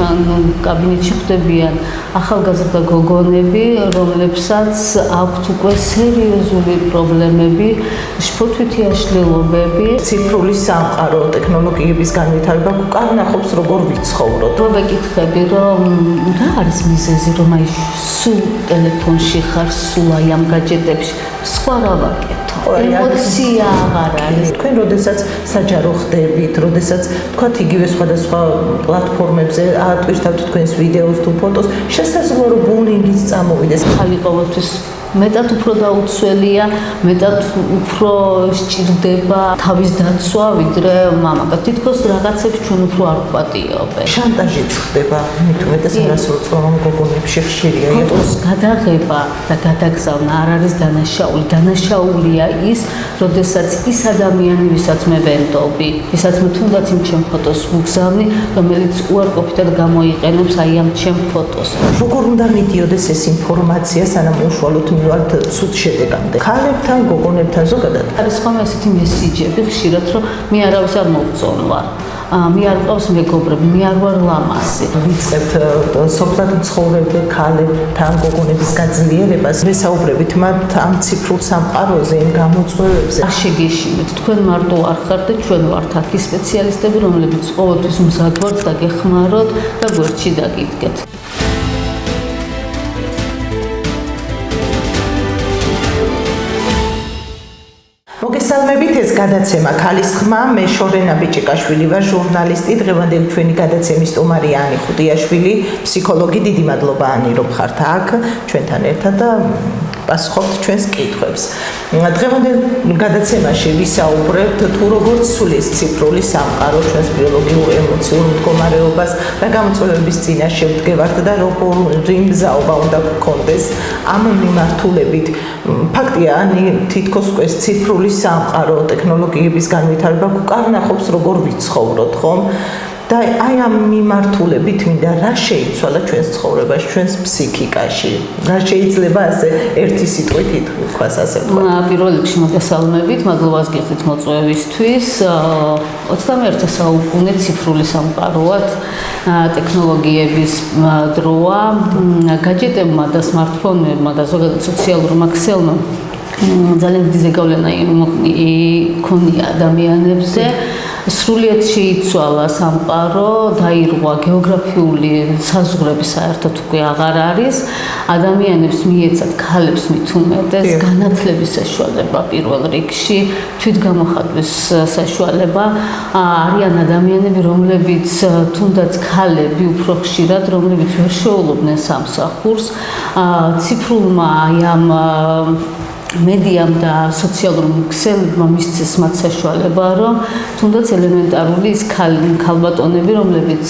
ჩემთან კაბინეტში ხვდებიან ახალგაზრდა გოგონები, რომლებსაც აქვთ უკვე სერიოზული პრობლემები, შფოთვითი აშლილობები. ციფრული სამყარო, ტექნოლოგიების განვითარება გვკარნახობს როგორ ვიცხოვროთ. ვეკითხები, რომ რა არის მიზეზი, რომ აი სულ ტელეფონში ხარ, სულ აი ამ გაჯეტებში, სხვა რა ვაკეთო. ემოცია აღარ არის. თქვენ როდესაც საჯარო ხდებით, როდესაც თქვათ იგივე სხვადასხვა პლატფორმებზე ატვირთავთ თქვენს ვიდეოს თუ ფოტოს, შესაძლოა რომ ბულინგიც წამოვიდეს. ხალი ყოველთვის მეტად უფრო დაუცველია, მეტად უფრო სჭირდება თავის დაცვა, ვიდრე მამაკაც. თითქოს რაღაცებს ჩვენ უფრო არ ვპატიობენ. შანტაჟიც ხდება, მით უმეტეს არასრულწლოვან გოგონებში ხშირია. ფოტოს გადაღება და გადაგზავნა არ არის დანაშაული. დანაშაულია ის, როდესაც ის ადამიანი, ვისაც მე ვენდობი, ვისაც მე თუნდაც იმ ჩემ ფოტოს ვუგზავნი, რომელიც უარყოფითად გამოიყენებს აი ამ ჩემ ფოტოს. როგორ უნდა მიდიოდეს ეს ინფორმაცია, სანამ უშუალოდ მივართ ცუდ შედეგამდე? ქალებთან, გოგონებთან ზოგადად არის ხოლმე ესეთი მესიჯები ხშირად, რომ მე არავის არ მოვწონვარ. მე არ მყავს მეგობრები, მე არ ვარ ლამაზი. ვიწყებთ სოფლად მცხოვრებ ქალებთან, გოგონების გაძლიერებას. ვესაუბრებით მათ ამ ციფრულ სამყაროზე, იმ გამოწვევებზე. არ შეგეშინეთ, თქვენ მარტო არ ხართ და ჩვენ ვართ აქ ის სპეციალისტები, რომლებიც ყოველთვის მზად ვართ და გეხმაროთ და გვერდში დაგიდგეთ. მოგესალმებით, ეს გადაცემა ქალის ხმა, მე შორენა ბიჭიკაშვილი ვარ, ჟურნალისტი. დღევანდელი ჩვენი გადაცემის სტუმარია ანი ხუდიაშვილი, ფსიქოლოგი. დიდი მადლობა ანი, რომ ხართ აქ ჩვენთან ერთად და პასუხობთ ჩვენს კითხვებს. დღევანდელ გადაცემაში ვისაუბრებთ თუ როგორ ცვლის ციფრული სამყარო ჩვენს ბიოლოგიურ, ემოციურ მდგომარეობას, რა გამოწვევების წინაშე ვდგევართ და როგორი მზაობა უნდა გქონდეს ამ მიმართულებით. ფაქტია, ანი თითქოს ეს ციფრული სამყარო, ტექნოლოგიების განვითარება გვკარნახობს როგორ ვიცხოვროთ, ხომ? და აი ამ მიმართულებით მინდა რა შეიცვალა ჩვენს ცხოვრებაში, ჩვენს ფსიქიკაში. რა შეიძლება ასე ერთი სიტყვით ითქვას, ასე ვთქვათ. პირველ რიგში მოგესალმებით, მადლობას გიხდით მოწვევისთვის. 21 საუკუნე ციფრული სამყაროა, ტექნოლოგიების დროა, გაჯეტებმა და სმარტფონებმა და ზოგადად სოციალურმა ქსელმა ძალიან დიდი ზეგავლენა იქონია ადამიანებზე. სრულიად შეიცვალა სამყარო, დაირღვა გეოგრაფიული საზღვრები საერთოდ უკვე აღარ არის. ადამიანებს მიეცათ, ქალებს მით უმეტეს, განათლების საშუალება პირველ რიგში, თვითგამოხატვის საშუალება. არიან ადამიანები, რომლებიც თუნდაც ქალები უფრო ხშირად, რომლებიც ვერ შეულობდნენ სამსახურს. ციფრულმა აი ამ მედიამ და სოციალურ ქსელებმა მისცეს მათ საშუალება, რომ თუნდაც ელემენტარული ის ქალბატონები, რომლებიც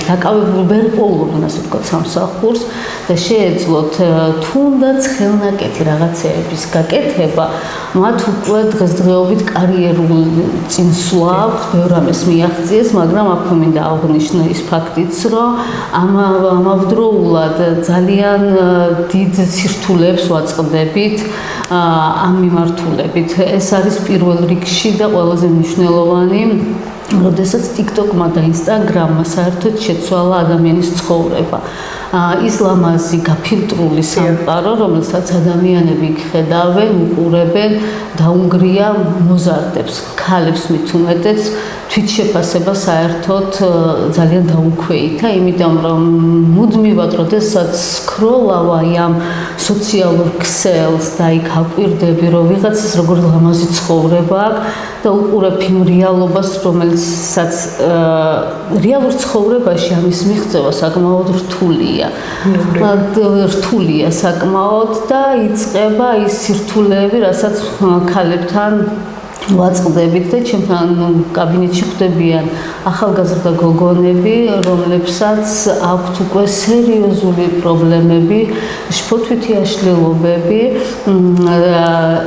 დაკავებული ვერ პოულობდნენ, ასე ვთქვათ, სამსახურს და შეეძლოთ თუნდაც ხელნაკეთი რაღაცეების გაკეთება, მათ უკვე დღესდღეობით კარიერულ წინსვლა აქვს, ბევრ რამეს მიაღწიეს, მაგრამ აქვე მინდა აღვნიშნო ის ფაქტიც, რომ ამავდროულად ძალიან დიდ სირთულეებს ვაწყდებით ამ მიმართულებით. ეს არის პირველ რიგში და ყველაზე მნიშვნელოვანი, როდესაც TikTok-მა და Instagram-მა საერთოდ შეცვალა ადამიანის ცხოვრება. ის ლამაზი გაფილტრული სამყარო, რომელსაც ადამიანები ხედავენ, უყურებენ, დაუნგრია მოზარდებს, ქალებს მით უმეტეს თვითშეფასება საერთოდ ძალიან დაუქვეითა, იმიტომ რომ მუდმივად, როდესაც სკროლავ აი ამ სოციალურ ქსელს და იქ აკვირდები, რომ ვიღაცას როგორი ლამაზი ცხოვრება აქვს და უყურებ იმ რეალობას, რომელსაც რეალურ ცხოვრებაში ამის მიღწევა საკმაოდ რთულია. რთულია საკმაოდ და იწყება ის სირთულეები, რასაც ქალებთან ვაწყდებით და ჩემთან კაბინეტში ხვდებიან ახალგაზრდა გოგონები, რომლებსაც აქვთ უკვე სერიოზული პრობლემები, შფოთვითი აშლილობები.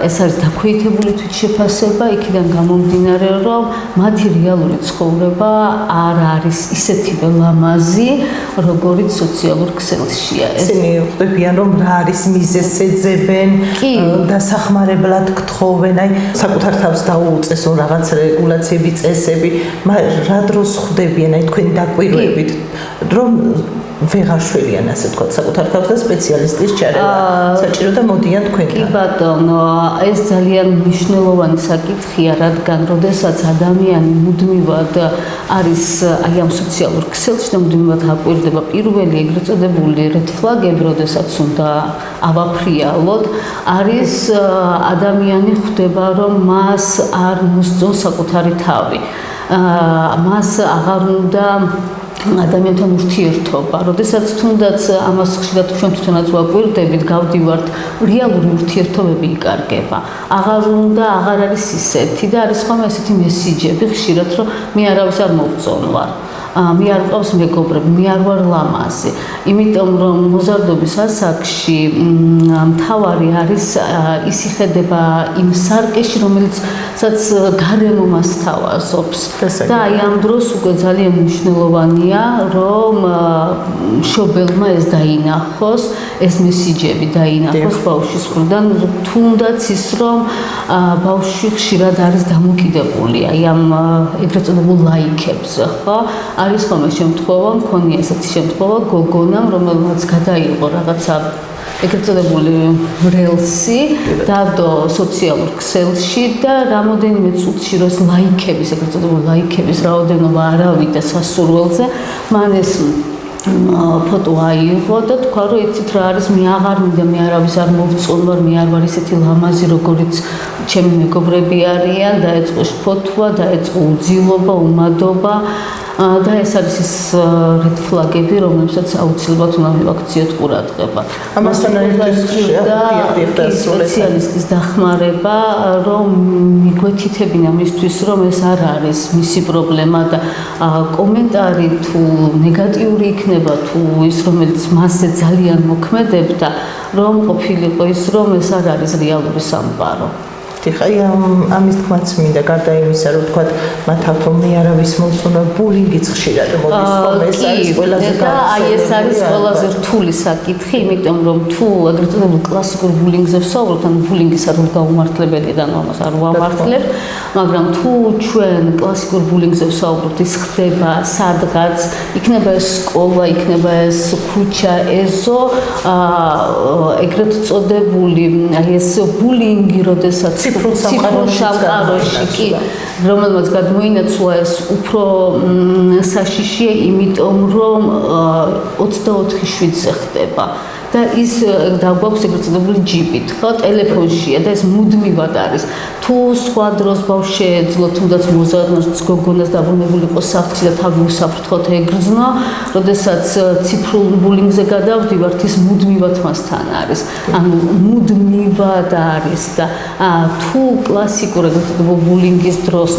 ეს არის დაქვეითებული თვითშეფასება, იქიდან გამომდინარე, რომ მათი რეალური ცხოვრება არ არის ისეთივე ლამაზი, როგორიც სოციალურ ქსელშია. ისინი ხვდებიან, რომ რა არის მიზეზს ეძებენ, დასახმარებლად გთხოვენ, აი საკუთარ თავს დაუწესო რაღაც რეგულაციები, წესები, რა დროს ხვდებიან აი თქვენი დაკვირვებით, რომ ვეღარ შველიან ასე თქვა საკუთარ თავს და სპეციალისტის ჩარევა საჭირო და მოდიან თქვენთან. კი ბატონო, ეს ძალიან მნიშვნელოვანი საკითხია, რადგან როდესაც ადამიანი მუდმივად არის აი ამ სოციალურ ქსელში და მუდმივად აკვირდება პირველი ეგრეთ წოდებული რედ ფლაგები, როდესაც უნდა ავაფრიალოთ, არის ადამიანი ხვდება, რომ მას არ მოსწონს საკუთარი თავი. მას აღარ უნდა ადამიანთან ურთიერთობა, როდესაც თუნდაც ამას ხშირად ჩვენ თვითონაც ვაკვირდებით, გავდივართ, რეალური ურთიერთობები იკარგება. აღარ არის ისეთი და არის ხოლმე ესეთი მესიჯები ხშირად, რომ მე არავის არ მოვწონვარ. მე არ მყავს მეგობრები, მე არ ვარ ლამაზი. იმიტომ რომ მოზარდობის ასაკში მთავარი არის ის იხედება იმ სარკეში, რომელიცაც გარემო მას თავაზობს. და აი ამ დროს უკვე ძალიან მნიშვნელოვანია, რომ მშობელმა ეს დაინახოს, ეს მესიჯები დაინახოს ბავშვის მხრიდან, თუნდაც ის რომ ბავშვი ხშირად არის დამოკიდებული აი ამ ეგრეთ წოდებულ ლაიქებზე, ხო? არის ხოლმე შემთხვევა, მქონია ესეთი შემთხვევა, გოგონამ, რომელმაც გადაიღო რაღაცა ეგრეთ წოდებული რელსი, დადო სოციალურ ქსელში და რამოდენიმე წუთში რომ ლაიქების, ეგრეთ წოდებული ლაიქების რაოდენობა არავიდა სასურველზე, მან ეს ფოტო აიღო და თქვა, რომ იცით რა არის, მე აღარ მინდა, მე არავის არ მოვწონვარ, მე არ ვარ ისეთი ლამაზი, როგორიც ჩემი მეგობრები არიან, დაეწყო შფოთვა, დაეწყო უძილობა, უმადობა. და ეს არის ის რედ ფლაგები, რომლებსაც აუცილებლად უნდა მივაქციოთ ყურადღება. ამასთან ერთად სპეციალისტის დახმარება, რომ მიგვეთითებინა მისთვის, რომ ეს არ არის მისი პრობლემა და კომენტარი თუ ნეგატიური იქნება, თუ ის რომელიც მასზე ძალიან მოქმედებდა, რომ ყოფილიყო ის, რომ ეს არ არის რეალური სამყარო. ხაი ამის თქმაც მინდა გარდა იმისა რომ თქვა მათ ავტომი არავის მოწონა ბულინგიც ხშირად მოდის ხოლმე ეს არის ყველაზე და აი ეს არის ყველაზე რთული საკითხი, იმიტომ რომ თუ ეგრეთ წოდებულ კლასიკურ ბულინგზე ვსაუბრობთ, ან ბულინგის არ გაუმართლებელი და ამას არ ვამართლებთ, მაგრამ თუ ჩვენ კლასიკურ ბულინგზე ვსაუბრობთ, ის ხდება სადღაც, იქნება ეს სკოლა, იქნება ეს ქუჩა, ეზო, ეგრეთ წოდებული აი ეს ბულინგი, როდესაც ციფრულ სამყაროში კი რომელმაც გადმოინაცვლა ეს უფრო საშიშია, იმიტომ რომ 24/7-ზე ხდება და ის დაგვაქვს ეგრეთ წოდებული ჯიპით, ხო, ტელეფონშია და ეს მუდმივად არის. თუ სხვა დროს ბავშვი შეეძლო თუნდაც მოზარდნას გოგონას დაბრუნებული იყო სახლში და თავი უსაფრთხოდ ეგრძნო, როდესაც ციფრულ ბულინგზე გადავდივართ, ის მუდმივად მასთან არის. ანუ მუდმივად არის და თუ კლასიკურ ეგრეთ წოდებულ ბულინგის დროს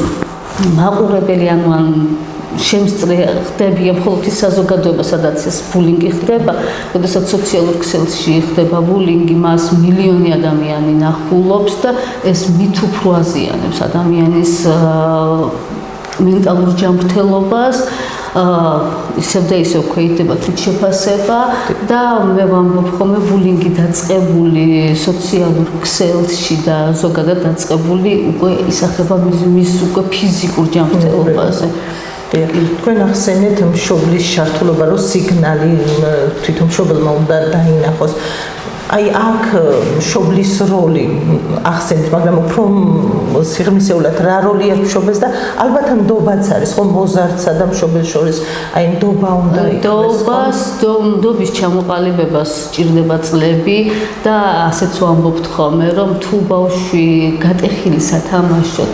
მაყურებელი ან შემსწრე ხდებიან მხოლოდ ის საზოგადოება, სადაც ეს ბულინგი ხდება, როდესაც სოციალურ ქსელში ხდება ბულინგი, მას მილიონი ადამიანი ნახულობს და ეს მით უფრო აზიანებს ადამიანის მენტალურ ჯანმრთელობას, ისევ და ისევ ქვეითდება თვითშეფასება და მე ვამბობ ხოლმე ბულინგი დაწყებული სოციალურ ქსელში და ზოგადად დაწყებული უკვე ისახება მის უკვე ფიზიკურ ჯანმრთელობაზე. თქვენ ახსენეთ მშობლის ჩართულობა, რომ სიგნალი თვითონ მშობელმა უნდა დაინახოს. აი აქ მშობლის როლი ახსენეთ, მაგრამ უფრო სიღრმისეულად რა როლი აქვს მშობელს და ალბათ ნდობაც არის, ხო, მოზარდსა და მშობელს შორის, აი ნდობა უნდა იყოს. ნდობის ჩამოყალიბებას სჭირდება წლები და ასეც ვამბობთ ხოლმე, რომ თუ ბავშვი გატეხილი სათამაშოდ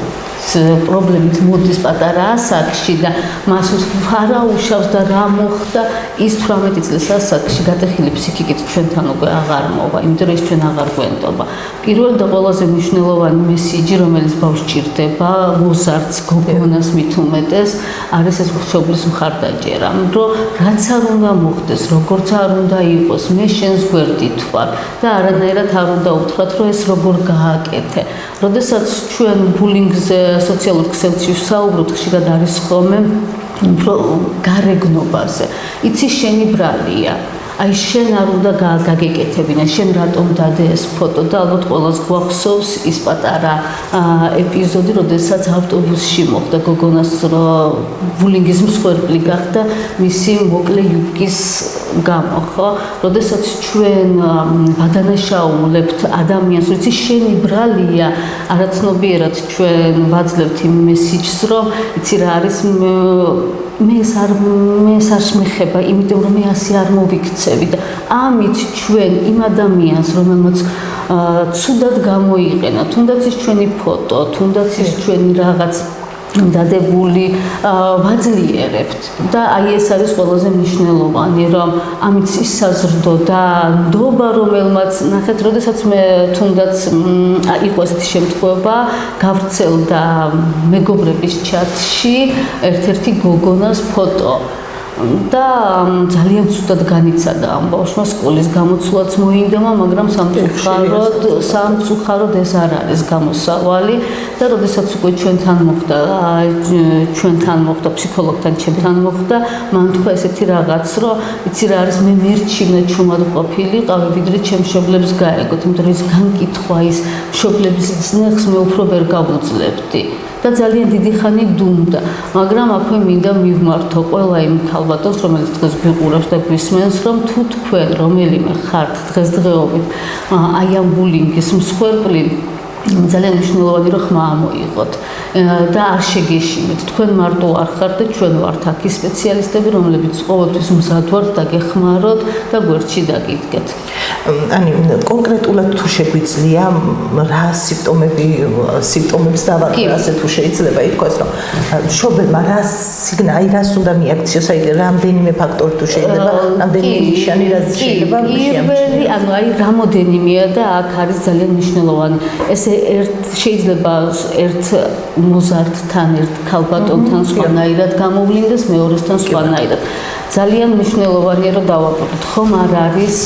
პრობლემით მოდის პატარა ასაკში და მას ვარაუშავს და რა მოხდა, ის 18 წლის ასაკში გატეხილი ფსიქიკით ჩვენთან უკვე აღარ მოვა, იმიტომ რომ ის ჩვენ აღარ გვენდობა. პირველი და ყველაზე მნიშვნელოვანი მესიჯი, რომელიც ბავშვს ჭირდება, მოზარდს, გოგონას მით უმეტეს, არის ეს მშობლის მხარდაჭერა, რომ რაც არ უნდა მოხდეს, როგორც არ უნდა იყოს, მე შენს გვერდით ვარ და არანაირად არ უნდა უთხრათ, რომ ეს როგორ გააკეთე. როდესაც ჩვენ ბულინგზე სოციალურ ქსელში ვსაუბრობთ, ხშირად არის ხოლმე უფრო გარეგნობაზე. იცი შენი ბრალია. აი შენ არ უნდა გაგეკეთებინა, შენ რატომ დადე ეს ფოტო და ალბათ ყველას გვახსოვს ის პატარა ეპიზოდი, როდესაც ავტობუსში მოხდა გოგონას ბულინგის მსხვერპლი გახდა მისი მოკლე იუბკის გამო, ხო? როდესაც ჩვენ ვადანაშაულებთ ადამიანს, ვიცი, შენი ბრალია, არაცნობიერად ჩვენ ვაძლევთ იმ მესიჯს, რომ იცი რა არის მე ეს არ შემეხება, იმიტომ რომ მე ასე არ მოვიქცევი და ამით ჩვენ იმ ადამიანს, რომელმაც ცუდად გამოიყენა, თუნდაც ის ჩვენი ფოტო, თუნდაც ის ჩვენი რაღაც დადებული ვაძლიერებთ და აი ეს არის ყველაზე მნიშვნელოვანი, რომ ამით ის საზრდო და ნდობა, რომელმაც ნახეთ, როდესაც მე თუნდაც იყო ესეთი შემთხვევა, გავრცელდა მეგობრების ჩატში ერთ-ერთი გოგონას ფოტო და ძალიან ცუდად განიცადა ამ ბავშვმა, სკოლის გამოცვლაც მოინდომა, მაგრამ სამწუხაროდ ეს არ არის გამოსავალი და როდესაც უკვე ჩვენთან მოხდა ფსიქოლოგთან, ჩემთან მოხდა, მან თქვა ესეთი რაღაც, რომ იცი რა არის, მე მერჩივნა ჩუმად ყოფილიყავი, ვიდრე ჩემ მშობლებს გაეგოთ, იმიტომ რომ ის განკითხვა, ის მშობლების წნეხს მე უფრო ვერ გავუძლებდი. და ძალიან დიდი ხანი დუმდა, მაგრამ აქვე მინდა მივმართო ყველა იმ ქალბატონს, რომელიც დღეს გვიყურებს და გვისმენს, რომ თუ თქვენ რომელიმე ხართ დღესდღეობით აი ამ ბულინგის მსხვერპლი, ძალიან მნიშვნელოვანი რომ ხმა ამოიღოთ და არ შეგეშინეთ. თქვენ მარტო არ ხართ და ჩვენ ვართ აქ ის სპეციალისტები, რომლებიც ყოველთვის მზად ვართ და გეხმაროთ და გვერდში დაგიდგეთ. Ani კონკრეტულად თუ შეგვიძლია რა სიმპტომებს დავარქვი, ასე თუ შეიძლება ითქვას, რომ მშობელმა რას უნდა მიაქციოს, აი რამდენიმე ფაქტორი თუ შეიძლება, რამდენიმე ნიშანი რაც შეიძლება პირველი, ანუ აი რამოდენიმეა და აქ არის ძალიან მნიშვნელოვანი. ესე შეიძლება ერთ მოზარდთან, ერთ ქალბატონთან სხვანაირად გამოვლინდეს, მეორესთან სხვანაირად. ძალიან მნიშვნელოვანია რომ დავაკვირდეთ, ხომ არ არის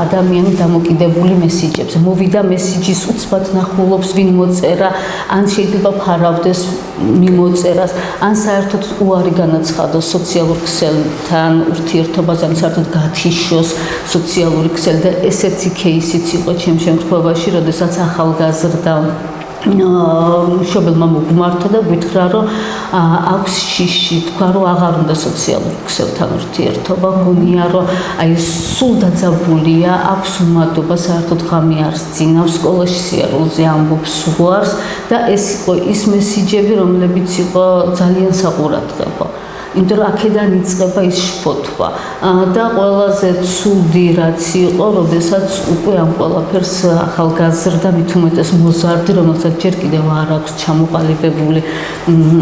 ადამიანი დამოკიდებული მესიჯებს. მოვიდა მესიჯის უცბად ნახულობს ვინ მოწერა, ან შეიძლება ფარავდეს მიმოწერას, ან საერთოდ უარი განაცხადოს სოციალურ ქსელთან ურთიერთობას, ან საერთოდ გათიშოს სოციალური ქსელი და ესეთი кейსიც იყო ჩემ შემთხვევაში, როდესაც ახალგაზრდა მშობელმა მოგმართა და გითხრა, რომ აქვს შიში, თქვა, რომ აღარ უნდა სოციალურ ქსელთან ურთიერთობა, გონია, რომ აი სულ დაძაბულია, აქვს უმადობა, საერთოდ ღამე არ სძინავს, სკოლაში სიარულზე ამბობს, უარს და ეს იყო ის მესიჯები, რომლებიც იყო ძალიან საყურადღებო. იმიტომ რომ აქედან იწყება ის შფოთვა და ყველაზე ცუდი რაც იყო, როდესაც უკვე ამ ყველაფერს ახალგაზრდა, მით უმეტეს მოზარდი, რომელსაც ჯერ კიდევ არ აქვს ჩამოყალიბებული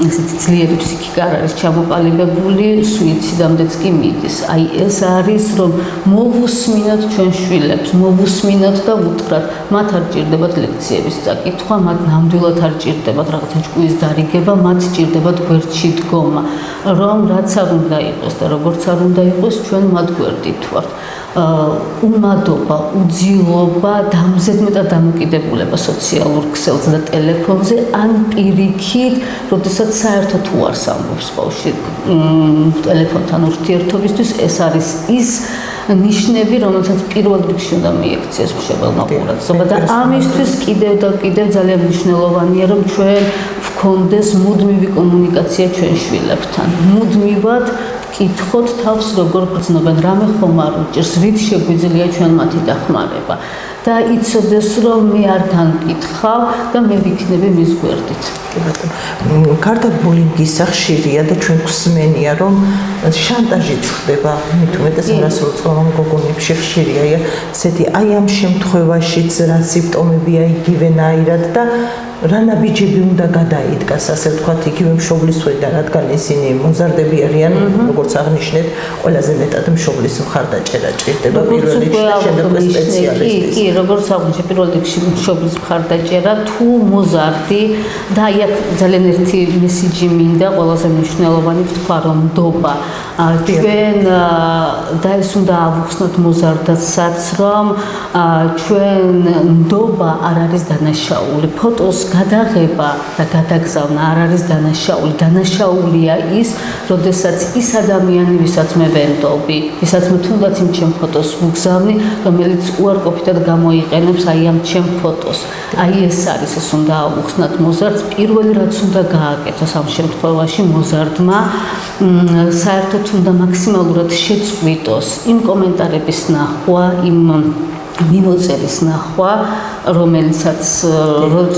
ესეთი ძლიერი ფსიქიკა არ არის ჩამოყალიბებული, სუიციდამდეც კი მიდის. აი ეს არის, რომ მოვუსმინოთ ჩვენ შვილებს, მოვუსმინოთ და ვუთხრათ, მათ არ ჭირდებათ ლექციების წაკითხვა, მათ ნამდვილად არ ჭირდებათ რაღაცა ჭკუის დარიგება, მათ ჭირდებათ გვერდში დგომა, რომ რაც არ უნდა იყოს და როგორც არ უნდა იყოს, ჩვენ მათ გვერდით ვართ. უმადობა, უძილობა, დამზედმეტად დამოკიდებულება სოციალურ ქსელზე და ტელეფონზე, ან პირიქით, როდესაც საერთოდ უარს ამბობს ბავშვი ტელეფონთან ურთიერთობისთვის, ეს არის ის ნიშნები, რომელსაც პირველ რიგში უნდა მიექციეს მშობელმა ყურადღება და ამისთვის კიდევ და კიდევ ძალიან მნიშვნელოვანია, რომ ჩვენ ვქონდეს მუდმივი კომუნიკაცია ჩვენ შვილებთან. მუდმივად კითხოთ თავს, როგორ გრძნობენ, რამე ხომ არ უჭირს, რით შეგვიძლია ჩვენ მათი დახმარება და იცოდეს, რომ მე არ განკითხავ და მე ვიქნები მის გვერდით. გარდა ბულინგისა ხშირია და ჩვენ გვსმენია, რომ შანტაჟიც ხდება, მით უმეტეს 120 წლოვან გოგონებში ხშირია, ესეთი აი ამ შემთხვევაშიც რა სიმპტომებია იგივენაირად და რა ნაბიჯები უნდა გადაიდგას, ასე ვთქვათ, იგივე მშობლის მხრიდან, რადგან ისინი მოზარდები არიან, როგორც აღნიშნეთ, ყველაზე მეტად მშობლის მხარდაჭერა ჭირდება პირველ რიგში და შემდეგ სპეციალისტის. კი, როგორც აღნიშნე, პირველ რიგში მშობლის მხარდაჭერა, თუ მოზარდი და აი აქ ძალიან ერთი მესიჯი მინდა, ყველაზე მნიშვნელოვანი ვთქვა, რომ ნდობა. ჩვენ და ეს უნდა ავუხსნათ მოზარდაცაც, რომ ჩვენ ნდობა არ არის დანაშაული. ფოტოს გადაღება და გადაგზავნა არ არის დანაშაული. დანაშაულია ის, როდესაც ის ადამიანი, ვისაც მე ვენდობი, ვისაც მე თუნდაც იმ ჩემ ფოტოს ვუგზავნი, რომელიც უარყოფითად გამოიყენებს აი ამ ჩემ ფოტოს. აი ეს არის, ეს უნდა აუხსნათ მოზარდს. პირველი რაც უნდა გააკეთოს ამ შემთხვევაში მოზარდმა, საერთოდ უნდა მაქსიმალურად შეწყვიტოს იმ კომენტარების ნახვა, იმ მიმოწერის ნახვა, რომელიცაც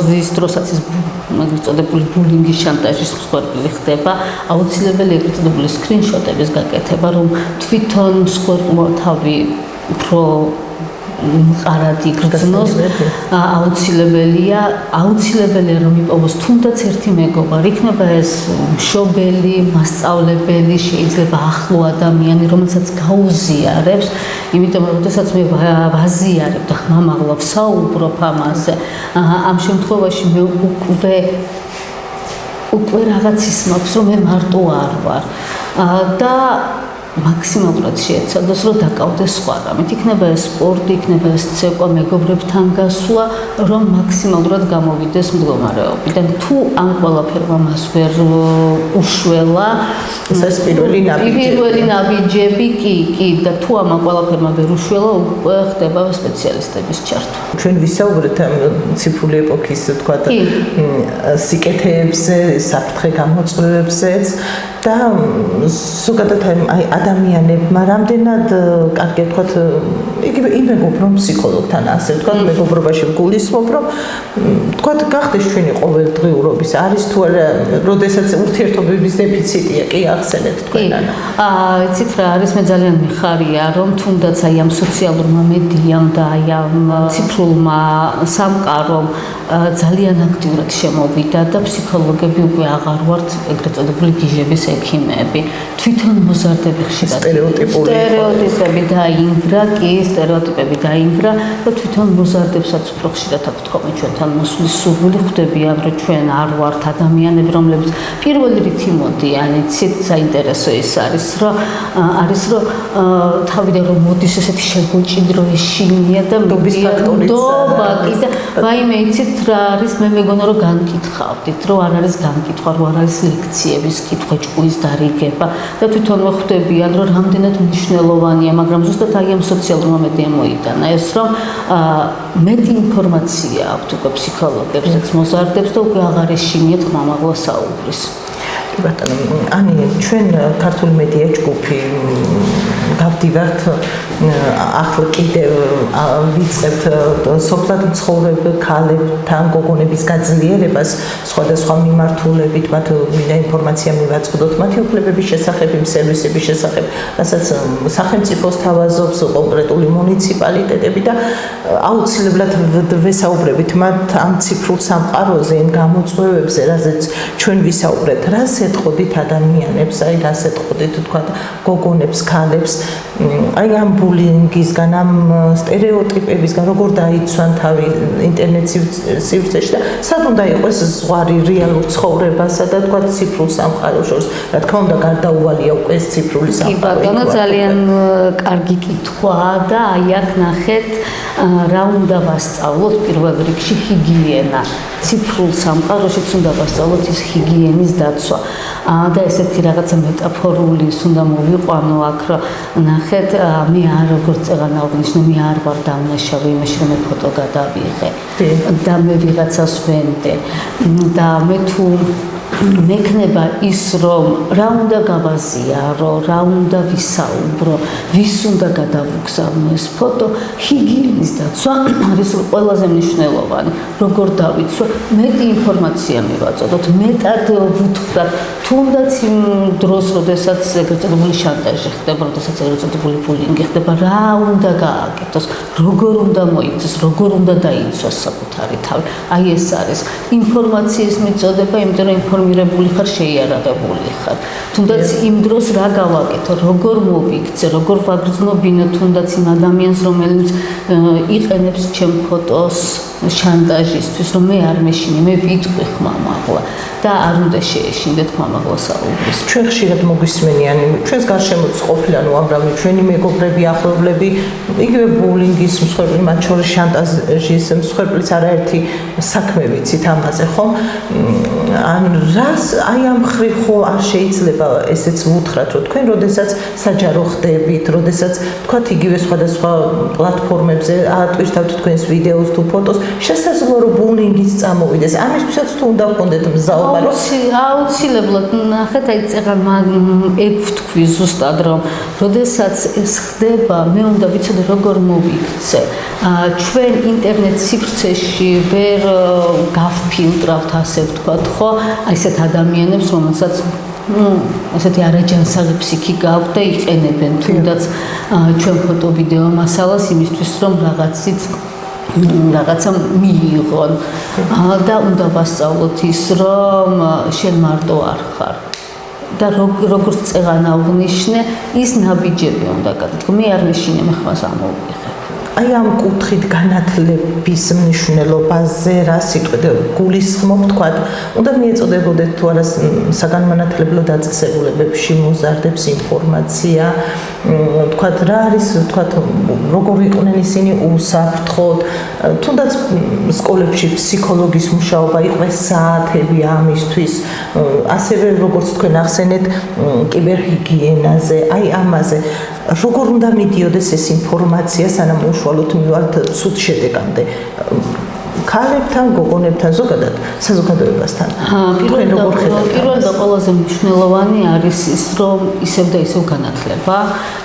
რის დროსაც ის ეგრეთ წოდებული ბულინგის შანტაჟის მსხვერპლი ხდება, აუცილებელი ეგრეთ წოდებული სკრინშოტების გაკეთება, რომ თვითონ მსხვერპლმა თავი უფრო მყარად იგრძნოს, აუცილებელია რომ იპოვოს თუნდაც ერთი მეგობარი, იქნება ეს მშობელი, მასწავლებელი, შეიძლება ახლო ადამიანი, რომელსაც გაუზიარებს, იმიტომ რომ შესაძაც მე ვაზიარებ და ხმამაღლა ვსაუბრობ ამაზე, ამ შემთხვევაში მე უკვე რაღაცის მაქვს, რომ მე მარტო არ ვარ და მაქსიმალურად შეეცადოს, რომ დაკავდეს სხვა რამით. იქნება ეს სპორტი, იქნება ეს ცეკვა, მეგობრებთან გასვლა, რომ მაქსიმალურად გამოვიდეს მდგომარეობიდან. თუ ამ ყველაფერმა მას ვერ უშველა, ეს პირველი ნაბიჯები კი და თუ ამ ყველაფერმა ვერ უშველა, უკვე ხდება სპეციალისტების ჩართვა. ჩვენ ვისაუბრეთ ამ ციფრული ეპოქის, თქვა, სიკეთეებზე, საფრთხე გამოწვევებზეც და ზოგადად აი ადამიანებმა რამდენად კარგი ვთქვათ, იგივე იმ მეგობრო ფსიქოლოგთან ასე ვთქვათ, მეგობრობაში ვგულისხმობ, რომ ვთქვათ, გახდეს ჩვენი ყოველდღიურობის, არის თუ არა, როდესაც ურთიერთობების დეფიციტია, კი ახსენეთ თქვენ ანა. იცით რა არის, მე ძალიან მიხარია, რომ თუნდაც აი ამ სოციალურმა მედიამ და აი ამ ციფრულმა სამყარომ ძალიან აქტიურად შემოვიდა და ფსიქოლოგები უკვე აღარ ვართ ეგრეთ წოდებული გიჟების ექიმები. თვითონ მოზარდები სტერეოტიპები დაინგრა და თვითონ მოზარდებსაც უფრო ხშირად აქვთ ხოლმე ჩვენთან მოსვლის სურვილი, ხვდებიან რომ ჩვენ არ ვართ ადამიანები, რომლებიც პირველი რითი მოდიან, იცით, საინტერესო ის არის, რომ თავიდან რომ მოდის ესეთი შეგოჭიდრო ეშინია და მდობა კი და ვაიმე, იცით რა არის, მე მეგონა რომ განკითხავდით, რომ არ არის განკითხვა, რომ არ არის ლექციების კითხვა, ჭკუის დარიგება და თვითონ ხვდებიან რომ რამდენად მნიშვნელოვანია, მაგრამ ზუსტად აი ამ სოციალურმა მედიამ მოიტანა ეს, რომ მეტი ინფორმაცია აქვთ უკვე ფსიქოლოგებსაც მოზარდებს და უკვე აღარ ეშინიათ ხმამაღლა საუბრის. ბატონო, ანი, ჩვენ ქართული მედია ჯგუფი გავდივართ ახლა კიდევ ვიწყებთ სოფლად მცხოვრებ ქალებთან გოგონების გაძლიერებას სხვადასხვა მიმართულებით, მათ მინდა ინფორმაცია მივაწყდოთ მათი უფლებების შესახებ, იმ სერვისების შესახებ, რასაც სახელმწიფო სთავაზობს კონკრეტული მუნიციპალიტეტები და აუცილებლად ვესაუბრებით მათ ამ ციფრულ სამყაროზე, იმ გამოწვევებზე, რაზეც ჩვენ ვისაუბრეთ, რას ეთყოდით ადამიანებს, აი რას ეთყოდით თქვა გოგონებს, ქალებს, აი ამ ბულინგისგან, ამ სტერეოტიპებისგან, როგორ დაიცვან თავი ინტერნეტ სივრცეში და სად უნდა იყოს ზღვარი რეალურ ცხოვრებასა და თქვა ციფრულ სამყაროს შორის. რა თქმა უნდა, გარდაუვალია უკვე ეს ციფრული სამყარო. კი ბატონო, ძალიან კარგი კითხვაა და აი აქ ნახეთ, რა უნდა ვასწავლოთ პირველ რიგში ჰიგიენა. ციფრულ სამყაროშიც უნდა ვასწავლოთ ის ჰიგიენის დაცვა. და ესეთი რაღაცა მეტაფორული უნდა მოვიყვანო აქ, რომ ნახეთ, მე არ როგორც წეღანა აღნიშნე, მე არ ვარ დამნაშავე იმაში, რომ მე ფოტო გადავიღე და მე ვიღაცას ვენდე და მე თუ მექნება ის, რომ რა უნდა გავაზიარო, რა უნდა ვისაუბრო, ვის უნდა გადავუგზავნო ეს ფოტო, ჰიგიენის დაცვა არის ყველაზე მნიშვნელოვანი. როგორ დავიცვა, მეტი ინფორმაცია მივაწოდოთ, მეტად ვუთხრათ, თუნდაც იმ დროს, როდესაც ეგრეთ წოდებული შანტაჟი ხდება, როდესაც ეგრეთ წოდებული ბულინგი ხდება, რა უნდა გააკეთოს, როგორ უნდა მოიქცეს, როგორ უნდა დაიცვას საკუთარი თავი. აი ეს არის ინფორმაციის მიწოდება, იმიტომ რომ ინფორმირებული ხარ, შეიარაღებული ხარ. თუნდაც იმ დროს რა გავაკეთო, როგორ მოვიქცე, როგორ ვაგრძნობინო თუნდაც იმ ადამიანს, რომელიც იყენებს ჩემ ფოტოს შანტაჟისთვის, რომ მე არ მეშინე, მე ვიტყვი ხმამაღლა და არ უნდა შეეშინდეთ ხმამაღლა საუბრის. ჩვენ ხშირად მოგვისმენიან, ჩვენს გარშემოც ყოფილან უამრავი ჩვენი მეგობრები, ახლობლები, იგივე ბულინგის მსხვერპლი, მათ შორის შანტაჟის მსხვერპლის არაერთი საქმე ვიცით ამაზე, ხო? ან რას აი ამ ხრივ ხო არ შეიძლება ესეც ვუთხრათ, რომ თქვენ როდესაც საჯარო ხდებით, როდესაც თქვათ იგივე სხვადასხვა პლატფორმებზე ატვირთავთ თქვენს ვიდეოს თუ ფოტოს, შესაძლოა რომ ბულინგიც წამოვიდეს. ამისთვისაც თუ უნდა გქონდეთ მზაობა, რომ აუცილებლად ნახეთ, აი წეგან ეგ ვთქვი ზუსტად, რომ როდესაც ეს ხდება, მე უნდა ვიცოდე როგორ მოვიქცე. ჩვენ ინტერნეტ სივრცეში ვერ გავფილტრავთ, ასე ვთქვათ, ხო? აი ესეთ ადამიანებს, რომელსაც ესეთი არაჯანსაღი ფსიქი გააქვთ და იყენებენ თუნდაც ჩვენ ფოტო-ვიდეო მასალას იმისთვის, რომ რაღაცა მიიღონ და უნდა ვასწავლოთ ის, რომ შენ მარტო არ ხარ. და როგორც წეღან აღნიშნე, ის ნაბიჯები უნდა გაგდგო. მე არ მეშინე, მე ხმას ამოვიღებ. აი ამ კუთხით განათლების მნიშვნელობაზე რა სიტყვით გულისხმობ თქვა, უნდა მიეწოდებოდეთ თუ არა საგანმანათლებლო დაწესებულებებში მოზარდებს ინფორმაცია, თქვა რა არის, თქვა როგორ იყვნენ ისინი უსაფრთხოდ, თუნდაც სკოლებში ფსიქოლოგის მუშაობა იყო საათები ამისთვის, ასევე როგორც თქვენ ახსენეთ კიბერჰიგიენაზე, აი ამაზე როგორ უნდა მიდიოდეს ეს ინფორმაცია, სანამ უშუალოდ მივართ ცუდ შედეგამდე ქალებთან, გოგონებთან, ზოგადად საზოგადოებასთან. პირველ და ყველაზე მნიშვნელოვანი არის ის, რომ ისევ და ისევ განათლება,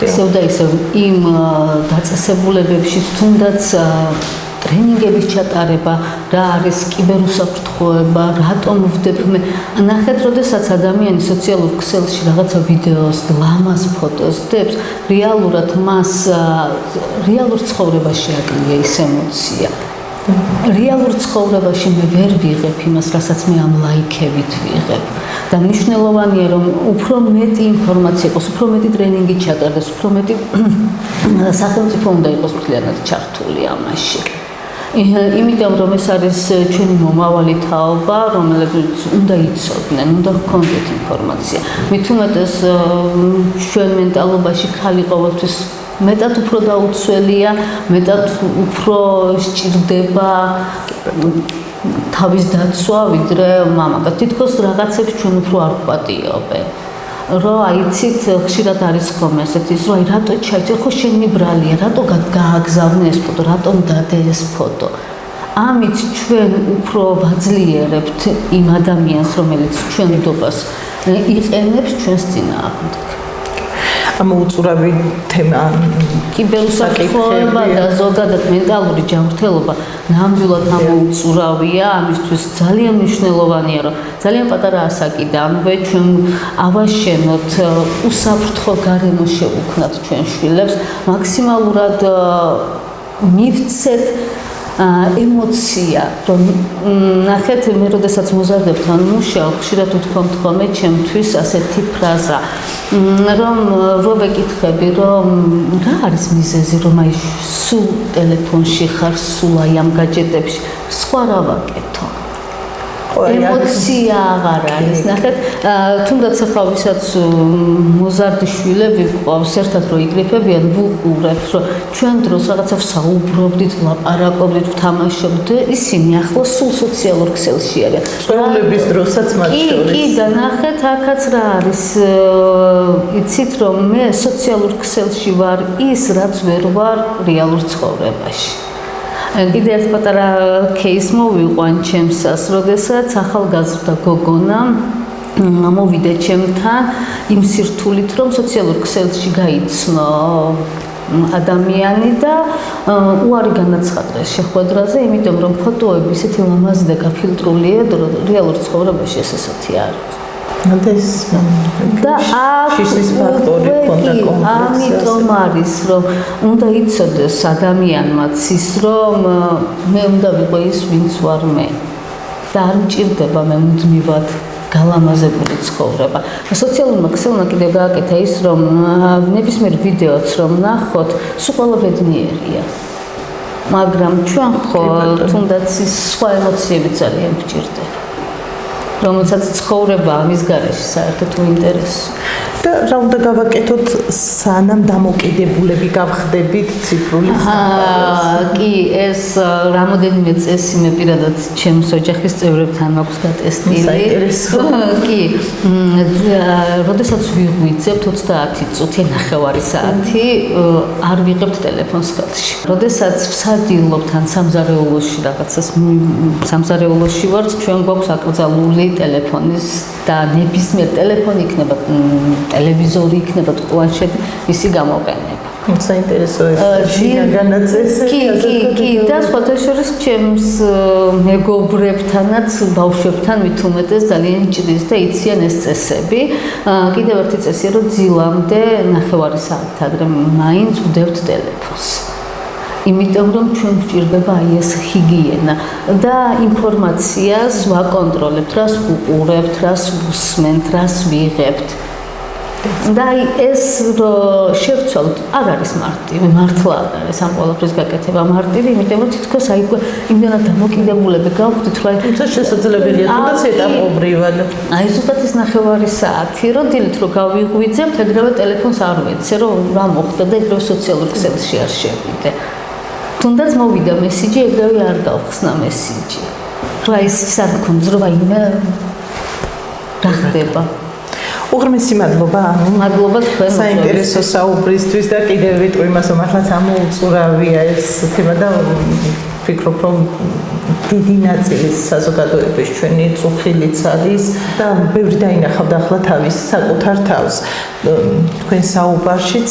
ისევ და ისევ იმ დაწესებულებებში თუნდაც ტრენინგების ჩატარება, რა არის კიბერუსაფრთხოება, რატომ ვდებ მე. ნახეთ, როდესაც ადამიანი სოციალურ ქსელში რაღაცა ვიდეოს, ლამაზ ფოტოს დებს, რეალურად მას რეალურ ცხოვრებაში აკლია ის ემოცია. რეალურ ცხოვრებაში მე ვერ ვიღებ იმას, რასაც მე ამ ლაიქებით ვიღებ. და მნიშვნელოვანია, რომ უფრო მეტი ინფორმაცია იყოს, უფრო მეტი ტრენინგი ჩატარდეს, უფრო მეტი სახელმწიფო უნდა იყოს მთლიანად ჩართული ამაში. იმიტომ რომ ეს არის ჩვენი მომავალი თაობა, რომელსაც უნდა იცოდნენ, უნდა ჰქონდეთ ინფორმაცია. მით უმეტეს ჩვენ მენტალობაში ხალი ყოველთვის მეტად უფრო დაუცველია, მეტად უფრო სჭირდება თავის დაცვა, ვიდრე მამაკაც. თითქოს რაღაცებს ჩვენ უფრო არ ვპატიობენ. რომ აიცით, ხშირად არის ხოლმე ესეთი, რომ აი რატო ჩაიცე, ხო შენ მიბრალია, რატო გააგზავნე ეს ფოტო, რატომ დადე ეს ფოტო. ამით ჩვენ უფრო ვაძლიერებთ იმ ადამიანს, რომელიც ჩვენდობას იყენებს ჩვენს წინააღმდეგ. ამოუწურავი თემა კიბერუსაფრთხოება და ზოგადად მენტალური ჯანმრთელობა ნამდვილად ამოუწურავია, ამისთვის ძალიან მნიშვნელოვანია, რომ ძალიან პატარა ასაკიდანვე ჩვენ ავაშენოთ უსაფრთხო გარემო შევუქმნათ ჩვენ შვილებს, მაქსიმალურად მივცეთ ემოცია, რომ ნახეთ, მე როდესაც მოზარდებთან მუშაობ, ხშირად ვთქვამთ ხოლმე ჩემთვის ასეთი ფრაზა, რომ რო ვეკითხები, რომ რა არის მიზეზი, რომ აი სულ ტელეფონში ხარ, სულ აი ამ გაჯეტებში, სხვა რა ვაკეთო. ემოცია აღარ არის. ნახეთ, თუნდაც ახლა ვისაც მოზარდი შვილები გვყავს, ერთად რო იკრიფებიან, ვუყურებთ, რომ ჩვენ დროს რაღაცა საუბრობდით, ლაპარაკობდით, ვთამაშობდით, ისინი ახლა სულ სოციალურ ქსელში არიან. სწავლების დროსაც მათ შორის. კი, და ნახეთ, აქაც რა არის, იცით, რომ მე სოციალურ ქსელში ვარ ის, რაც ვერ ვარ რეალურ ცხოვრებაში. კიდე ერთ პატარა кейს მოვიყვან ჩემსას, როდესაც ახალგაზრდა გოგონა მოვიდა ჩემთან იმ სირთულით, რომ სოციალურ ქსელში გაიცნო ადამიანი და უარი განაცხადა შეხვედრაზე, იმიტომ რომ ფოტოები ისეთი ლამაზი და გაფილტრულია, რომ რეალურ ცხოვრებაში ეს ესეთი არ არის. და შიშის ფაქტორი ქონდა კომპლექსი. ამიტომ არის, რომ უნდა იცოდეს ადამიანმაც ის, რომ მე უნდა ვიყო ის, ვინც ვარ მე. და არ მჭირდება მე მუდმივად გალამაზებული ცხოვრება. სოციალურმა ქსელმა კიდევ გააკეთა ის, რომ ნებისმიერ ვიდეოც რომ ნახოთ, სულ ყველა ბედნიერია. მაგრამ ჩვენ ხო თუნდაც ის სხვა ემოციები ძალიან გვჭირდება, რომელსაც ცხოვრება ამის გარეშე საერთოდ უინტერესო. და რა უნდა გავაკეთოთ სანამ დამოკიდებულები გავხდებით ციფრული კი, ეს რამოდენიმე წესი მე პირადად ჩემს ოჯახის წევრებთან მაქვს გატესტილი. კი, როდესაც ვიღვიძებთ 30 წუთი, 9 საათი, არ ვიღებთ ტელეფონს ხელში. როდესაც ვსადილობთ ან სამზარეულოში რაღაცას, სამზარეულოში ვართ, ჩვენ გვაქვს აკრძალული ტელეფონის და ნებისმიერ ტელეფონი იქნება ტელევიზორი იქნება პლანშეტი, მისი გამოყენება. საინტერესოა განაწესები. კი, და სხვათა შორის ჩემს მეგობრებთანაც, ბავშვებთან მით უმეტეს ძალიან ჭრის და იციან ეს წესები. კიდევ ერთი წესია, რომ ძილამდე 9 საათით ადრე მაინც ვდევთ ტელეფონს. იმიტომ რომ ჩვენ გვჭირდება აი ეს ჰიგიენა და ინფორმაციას ვაკონტროლებთ, რას ვუყურებთ, რას ვუსმენთ, რას ვიღებთ. და ეს შევცვალოთ, არ არის მარტივი, მართლა არ არის ამ ყველაფრის გაკეთება მარტივი, იმიტომ რომ თითქოს აი იმდენად დამოკიდებულები გავხდით, რომ თუმცა შესაძლებელია თუნდაც ეტაპობრივად. აი ზუსტად ეს 9 საათი, რომ დილით რო გავიღვიძებთ, ეგრევე ტელეფონს არ ვეცე, რომ რა მოხდა და ეგრევე სოციალურ ქსელში არ შევიდე. თუნდაც მოვიდა მესიჯი, ეგრევე არ გავხსნა მესიჯი. რა ის არ მქონდეს, რომ აი რა ხდება. უღრმესი მადლობა. მადლობა თქვენ. საინტერესო საუბრისთვის და კიდევ ვიტყვი იმას, რომ მართლაც ამოუწურავია ეს თემა და ვფიქრობ, რომ დიდი ნაწილი საზოგადოების ჩვენი წუხილიც არის და ბევრი დაინახავდა ახლა თავის საკუთარ თავს. თქვენ საუბარშიც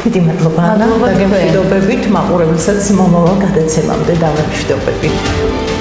დიდი მადლობა და გემშვიდობებით მაყურებელსაც მომავალ გადაცემამდე დავამშვიდობებით.